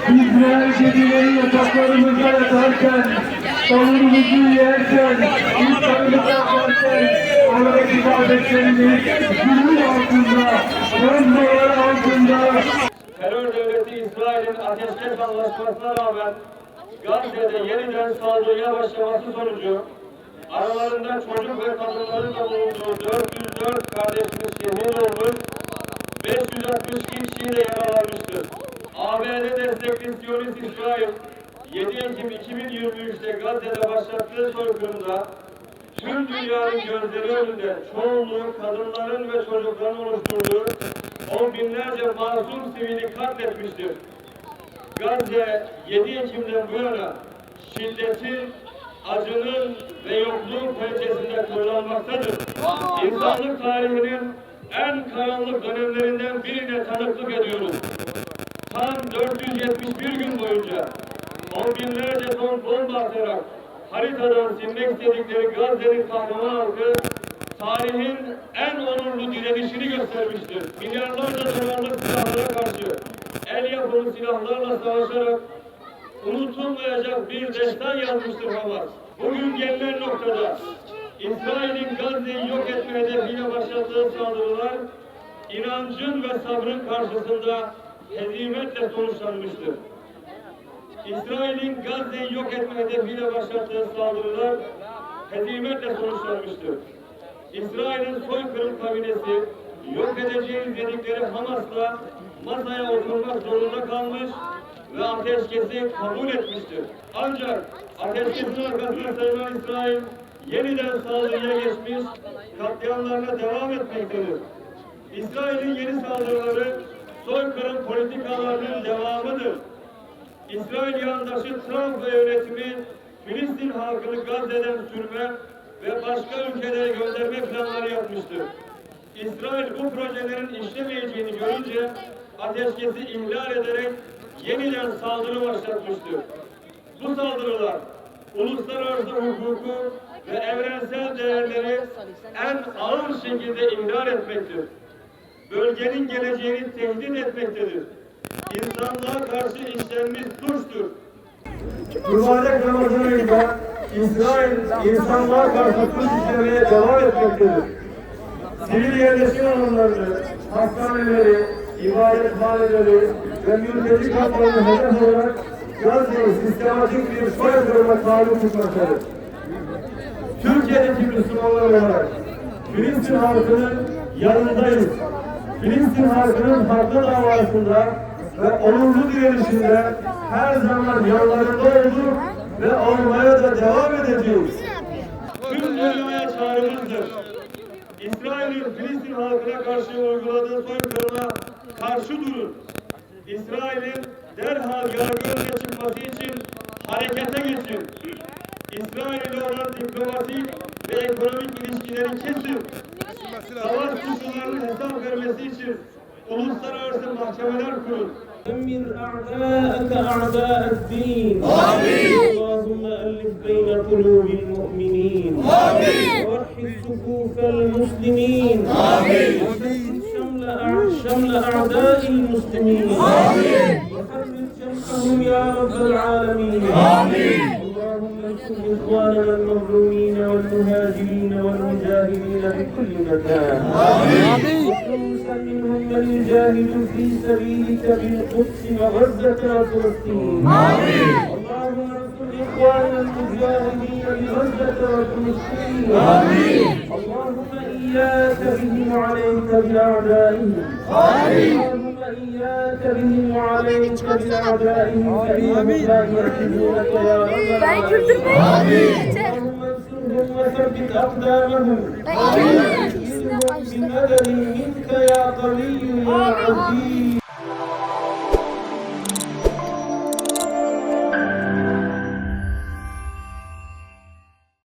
İsrail kedileri yataklarımızda yatarken, tavuğumuzu yerken, insanımızı yaparken, olarak ibadetlerimiz günün altında, bombalar altında. Terör devleti İsrail'in ateşkes anlaşmasına rağmen Gazze'de yeniden saldırıya başlaması sonucu aralarında çocuk ve kadınların da bulunduğu 404 kardeşimiz şehit olmuş, 562 kişi de yaralanmıştır. ABD destekli Siyonist İsrail 7 Ekim 2023'te Gazze'de başlattığı soykırımda tüm dünyanın gözleri önünde çoğunluğu kadınların ve çocukların oluşturduğu on binlerce masum sivili katletmiştir. Gazze 7 Ekim'den bu yana şiddetin, acının ve yokluğun pençesinde kullanmaktadır. İnsanlık tarihinin en karanlık dönemlerinden birine tanıklık ediyoruz. Tam 471 gün boyunca on binlerce ton bomba atarak haritadan silmek istedikleri Gazze'nin kahraman halkı tarihin en onurlu direnişini göstermiştir. Milyarlarca dolarlık silahlara karşı el yapımı silahlarla savaşarak unutulmayacak bir destan yazmıştır Hamas. Bugün gelinen noktada İsrail'in Gazze'yi yok etme hedefiyle başlattığı saldırılar inancın ve sabrın karşısında hezimetle sonuçlanmıştır. İsrail'in Gazze'yi yok etme hedefiyle başlattığı saldırılar hezimetle sonuçlanmıştır. İsrail'in soykırım kabinesi yok edeceğiz dedikleri Hamas'la masaya oturmak zorunda kalmış ve ateşkesi kabul etmiştir. Ancak ateşkesin arkasına sayılan İsrail yeniden saldırıya geçmiş, katliamlarına devam etmektedir. İsrail'in yeni saldırıları soykırım politikalarının devamıdır. İsrail yandaşı Trump ve yönetimi Filistin halkını Gazze'den sürme ve başka ülkelere gönderme planları yapmıştır. İsrail bu projelerin işlemeyeceğini görünce ateşkesi ihlal ederek yeniden saldırı başlatmıştır. Bu saldırılar uluslararası hukuku ve evrensel değerleri en ağır şekilde ihlal etmektir. Bölgenin geleceğini tehdit etmektedir. İnsanlığa karşı işlenmiş suçtur. Mübarek Ramazan ayında İsrail insanlığa karşı suç işlemeye devam etmektedir. Sivil yerleşim alanlarını, hastaneleri, ibadethaneleri ve mülteci kamplarını hedef olarak Gazze'yi sistematik bir soykırıma tabi tutmaktadır. Türkiye'deki Müslümanlar olarak Filistin halkının yanındayız. Filistin halkının haklı davasında ve onurlu direnişinde her zaman yanlarında olduk ve olmaya da devam edeceğiz. Tüm dünyaya çağrımızdır. İsrail'in Filistin halkına karşı uyguladığı soykırıma karşı durun. İsrail'in derhal yargı önüne çıkması için harekete geçin. İsrail ile olan diplomatik ve ekonomik ilişkileri kesin. Savaş suçlularının hesap vermesi için uluslararası mahkemeler kurun. دمر أعداءك أعداء الدين اللهم ألف بين قلوب المؤمنين ووحد صفوف المسلمين شمل أعداء المسلمين وفرج جمعهم يا رب العالمين اللهم انصر إخواننا المظلومين والمهاجرين والمجاهدين بكل مكان وخصوصا منهم من يجاهد في سبيلك بالقدس وغزة وفلسطين اللهم انصر إخواننا المجاهدين بغزة وفلسطين اللهم إياك بهم وعليك بأعدائهم اللهم إياك بهم وعليك بأعدائهم فإنهم لا يعجزونك يا رب العالمين اللهم انصرهم وثبت أقدامهم وأيدهم بمدد منك يا قوي يا عزيز